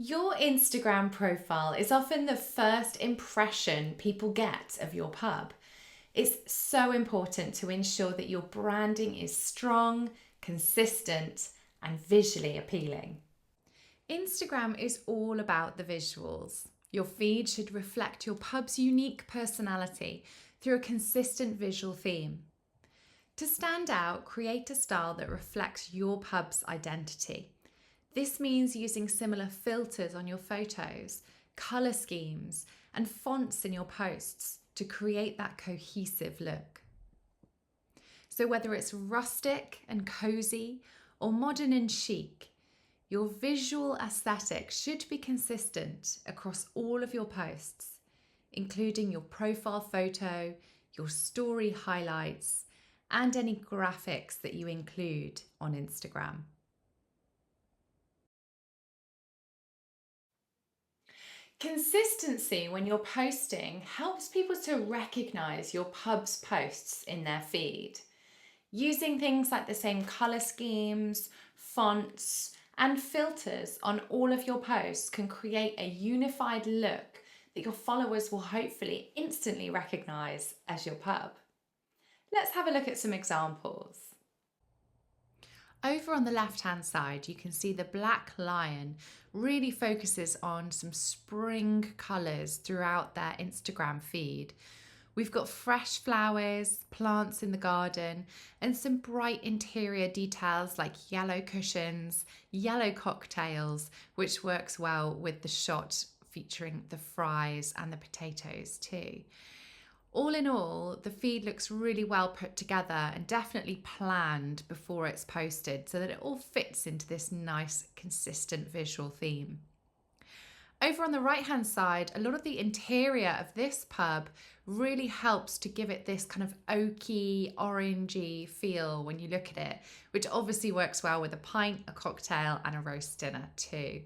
Your Instagram profile is often the first impression people get of your pub. It's so important to ensure that your branding is strong, consistent, and visually appealing. Instagram is all about the visuals. Your feed should reflect your pub's unique personality through a consistent visual theme. To stand out, create a style that reflects your pub's identity. This means using similar filters on your photos, colour schemes, and fonts in your posts to create that cohesive look. So, whether it's rustic and cozy or modern and chic, your visual aesthetic should be consistent across all of your posts, including your profile photo, your story highlights, and any graphics that you include on Instagram. Consistency when you're posting helps people to recognize your pub's posts in their feed. Using things like the same colour schemes, fonts, and filters on all of your posts can create a unified look that your followers will hopefully instantly recognize as your pub. Let's have a look at some examples. Over on the left-hand side, you can see the Black Lion really focuses on some spring colours throughout their Instagram feed. We've got fresh flowers, plants in the garden, and some bright interior details like yellow cushions, yellow cocktails, which works well with the shot featuring the fries and the potatoes too. All in all, the feed looks really well put together and definitely planned before it's posted so that it all fits into this nice, consistent visual theme. Over on the right-hand side, a lot of the interior of this pub really helps to give it this kind of oaky, orangey feel when you look at it, which obviously works well with a pint, a cocktail, and a roast dinner too.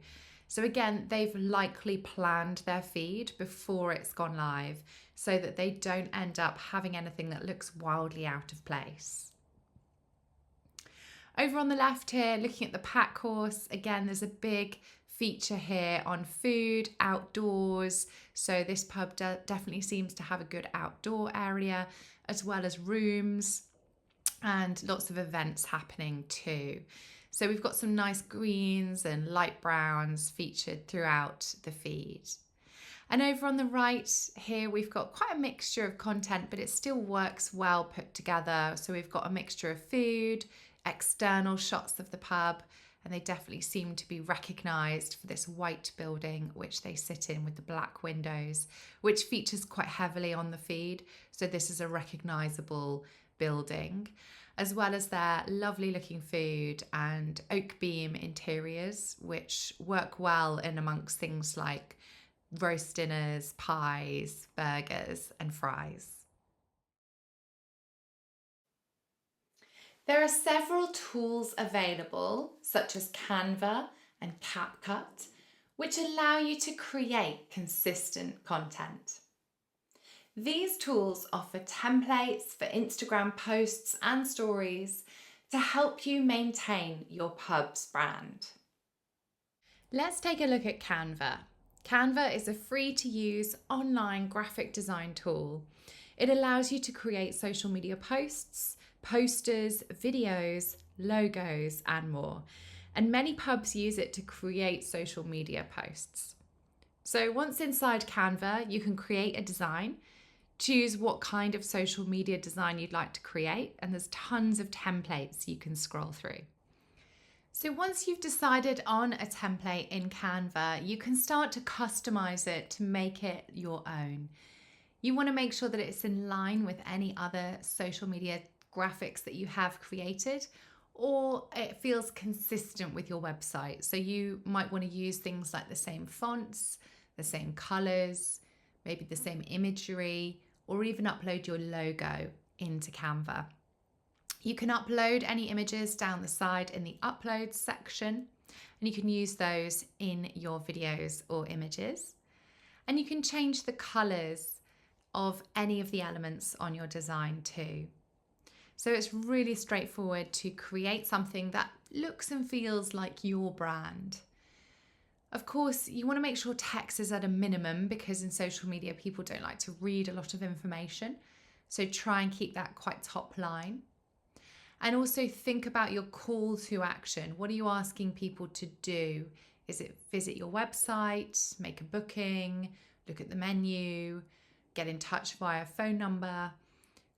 So again, they've likely planned their feed before it's gone live so that they don't end up having anything that looks wildly out of place. Over on the left here, looking at the pack course, again, there's a big feature here on food, outdoors. So this pub definitely seems to have a good outdoor area as well as rooms and lots of events happening too. So we've got some nice greens and light browns featured throughout the feed. And over on the right here, we've got quite a mixture of content, but it still works well put together. So we've got a mixture of food, external shots of the pub, and they definitely seem to be recognised for this white building which they sit in with the black windows, which features quite heavily on the feed. So this is a recognisable building, as well as their lovely looking food and oak beam interiors, which work well in amongst things like roast dinners, pies, burgers, and fries. There are several tools available, such as Canva and CapCut, which allow you to create consistent content. These tools offer templates for Instagram posts and stories to help you maintain your pub's brand. Let's take a look at Canva. Canva is a free-to-use online graphic design tool. It allows you to create social media posts, posters, videos, logos, and more. And many pubs use it to create social media posts. So once inside Canva, you can create a design, choose what kind of social media design you'd like to create, and there's tons of templates you can scroll through. So once you've decided on a template in Canva, you can start to customize it to make it your own. You want to make sure that it's in line with any other social media graphics that you have created, or it feels consistent with your website. So you might want to use things like the same fonts, the same colors, maybe the same imagery, or even upload your logo into Canva. You can upload any images down the side in the uploads section, and you can use those in your videos or images. And you can change the colors of any of the elements on your design too. So it's really straightforward to create something that looks and feels like your brand. Of course, you want to make sure text is at a minimum because in social media, people don't like to read a lot of information. So try and keep that quite top line. And also think about your call to action. What are you asking people to do? Is it visit your website, make a booking, look at the menu, get in touch via phone number?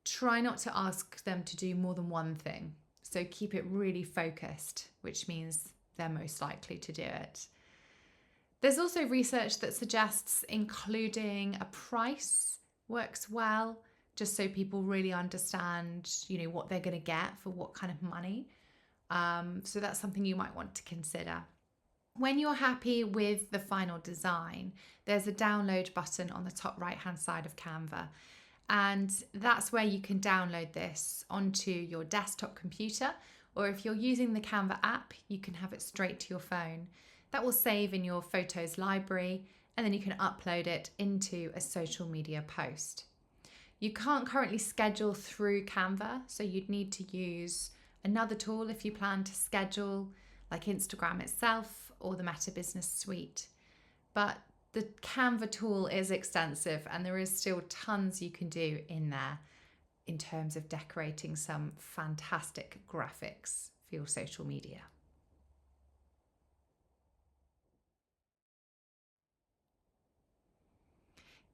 Try not to ask them to do more than one thing. So keep it really focused, which means they're most likely to do it. There's also research that suggests including a price works well, just so people really understand, what they're going to get for what kind of money. So that's something you might want to consider. When you're happy with the final design, there's a download button on the top right-hand side of Canva. And that's where you can download this onto your desktop computer, or if you're using the Canva app, you can have it straight to your phone. That will save in your photos library, and then you can upload it into a social media post. You can't currently schedule through Canva, so you'd need to use another tool if you plan to schedule, like Instagram itself or the Meta Business Suite. But the Canva tool is extensive, and there is still tons you can do in there in terms of decorating some fantastic graphics for your social media.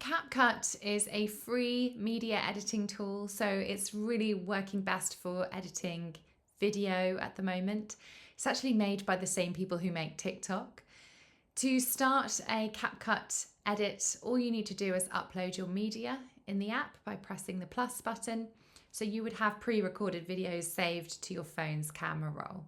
CapCut is a free media editing tool, so it's really working best for editing video at the moment. It's actually made by the same people who make TikTok. To start a CapCut edit, all you need to do is upload your media in the app by pressing the plus button. So you would have pre-recorded videos saved to your phone's camera roll.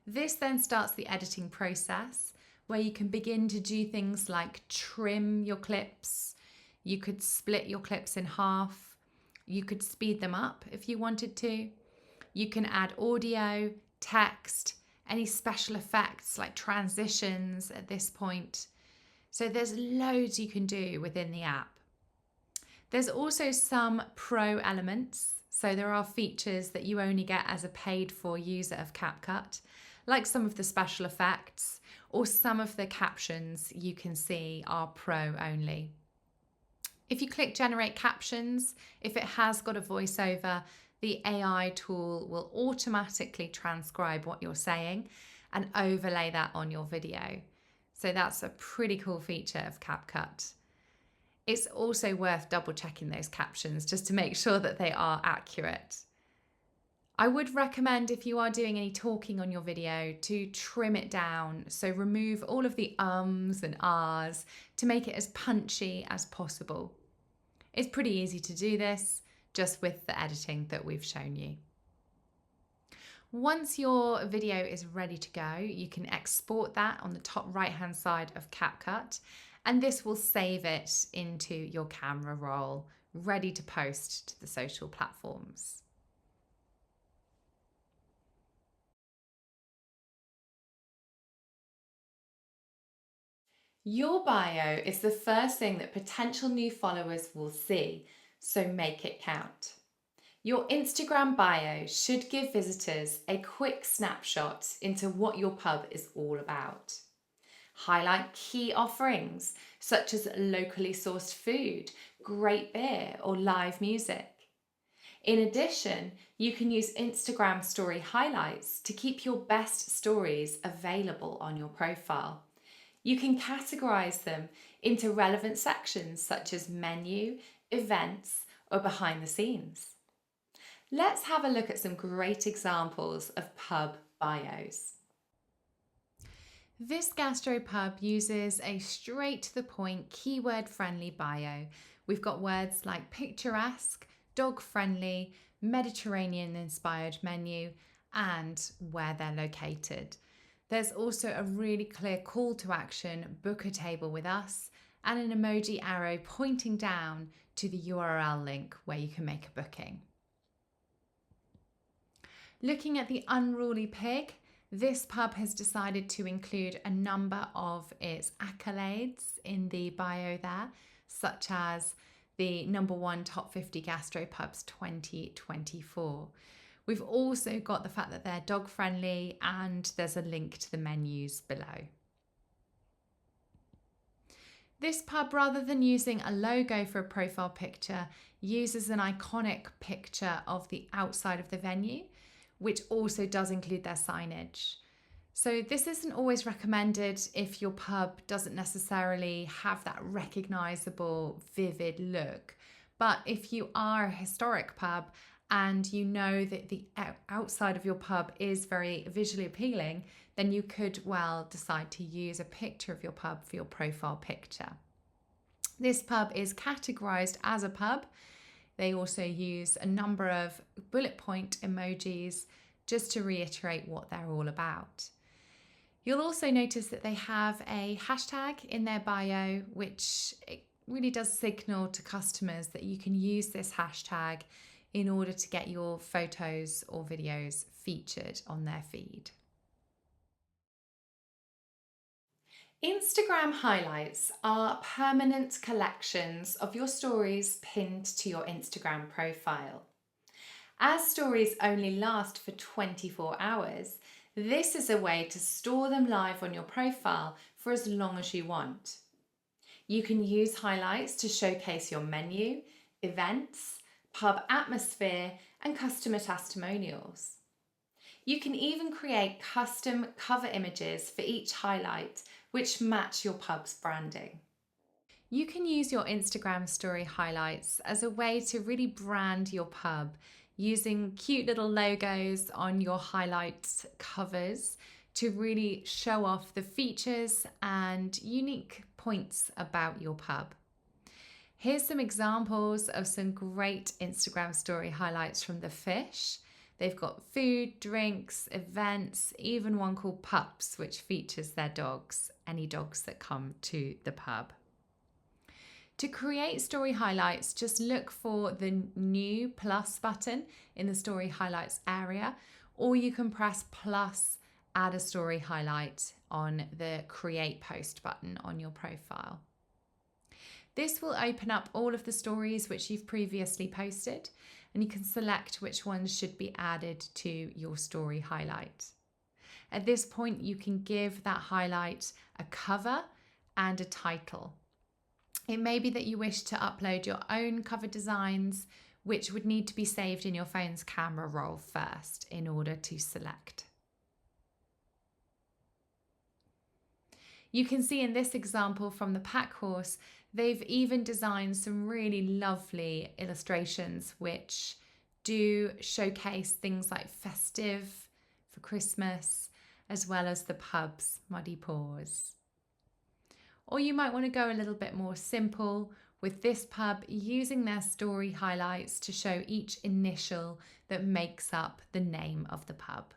This then starts the editing process, where you can begin to do things like trim your clips. You could split your clips in half. You could speed them up if you wanted to. You can add audio, text, any special effects like transitions at this point. So there's loads you can do within the app. There's also some pro elements. So there are features that you only get as a paid for user of CapCut, like some of the special effects, or some of the captions you can see are pro only. If you click generate captions, if it has got a voiceover, the AI tool will automatically transcribe what you're saying and overlay that on your video. So that's a pretty cool feature of CapCut. It's also worth double checking those captions just to make sure that they are accurate. I would recommend, if you are doing any talking on your video, to trim it down. So remove all of the ums and ahs to make it as punchy as possible. It's pretty easy to do this just with the editing that we've shown you. Once your video is ready to go, you can export that on the top right-hand side of CapCut, and this will save it into your camera roll, ready to post to the social platforms. Your bio is the first thing that potential new followers will see, so make it count. Your Instagram bio should give visitors a quick snapshot into what your pub is all about. Highlight key offerings such as locally sourced food, great beer, or live music. In addition, you can use Instagram story highlights to keep your best stories available on your profile. You can categorize them into relevant sections such as menu, events, or behind the scenes. Let's have a look at some great examples of pub bios. This gastropub uses a straight to the point, keyword friendly bio. We've got words like picturesque, dog friendly, Mediterranean inspired menu, and where they're located. There's also a really clear call to action, book a table with us, and an emoji arrow pointing down to the URL link where you can make a booking. Looking at the Unruly Pig, this pub has decided to include a number of its accolades in the bio there, such as the #1 Top 50 Gastropubs 2024. We've also got the fact that they're dog friendly, and there's a link to the menus below. This pub, rather than using a logo for a profile picture, uses an iconic picture of the outside of the venue, which also does include their signage. So this isn't always recommended if your pub doesn't necessarily have that recognisable, vivid look. But if you are a historic pub and you know that the outside of your pub is very visually appealing, then you could well decide to use a picture of your pub for your profile picture. This pub is categorized as a pub. They also use a number of bullet point emojis just to reiterate what they're all about. You'll also notice that they have a hashtag in their bio, which really does signal to customers that you can use this hashtag in order to get your photos or videos featured on their feed. Instagram highlights are permanent collections of your stories pinned to your Instagram profile. As stories only last for 24 hours, this is a way to store them live on your profile for as long as you want. You can use highlights to showcase your menu, events, pub atmosphere, and customer testimonials. You can even create custom cover images for each highlight, which match your pub's branding. You can use your Instagram story highlights as a way to really brand your pub, using cute little logos on your highlights covers to really show off the features and unique points about your pub. Here's some examples of some great Instagram story highlights from The Fish. They've got food, drinks, events, even one called Pups, which features their dogs, any dogs that come to the pub. To create story highlights, just look for the new plus button in the story highlights area, or you can press plus, add a story highlight on the create post button on your profile. This will open up all of the stories which you've previously posted, and you can select which ones should be added to your story highlight. At this point, you can give that highlight a cover and a title. It may be that you wish to upload your own cover designs, which would need to be saved in your phone's camera roll first in order to select. You can see in this example from the Pack Horse, they've even designed some really lovely illustrations which do showcase things like festive for Christmas, as well as the pub's muddy paws. Or you might want to go a little bit more simple with this pub, using their story highlights to show each initial that makes up the name of the pub.